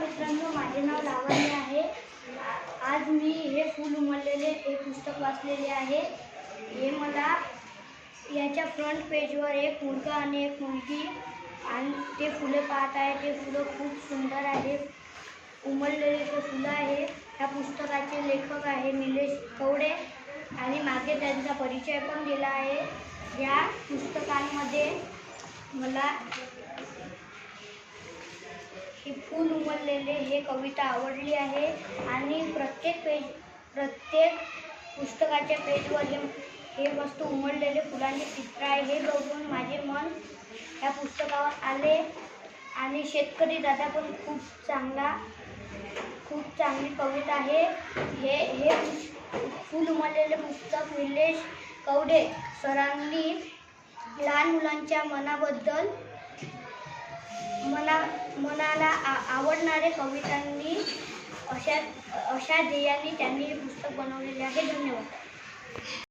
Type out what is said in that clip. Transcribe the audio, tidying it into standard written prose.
मित्रांनो, माझे नाव लावण्य आहे। आज मी हे फूल उमललेले हे पुस्तक वाचलेले आहे। हे मला याच्या फ्रंट पेजवर एक मुलगा आणि एक मुलगी आणि ते फुले पाहत आहे। ते फुलं खूप सुंदर आहे, उमललेले ते फुलं आहे। या पुस्तकाचे लेखक आहे निलेश कवडे आणि मागे त्यांचा परिचय पण दिला आहे। या पुस्तकांमध्ये मला हे फूल उमललेले हे कविता आवडली आहे आणि प्रत्येक पुस्तकाच्या पेजवर हे वस्तू उमललेले फुलांचे चित्र आहे। हे बघून माझे मन या पुस्तकावर आले आणि शेतकरी दादा पण खूप चांगली कविता आहे। हे फूल उमललेले पुस्तक निलेश कवडे सरांनी लहान मुलांच्या मनाला आवडणारे कवितांनी अशा ध्येयाने त्यांनी हे पुस्तक बनवलेले आहे। धन्यवाद।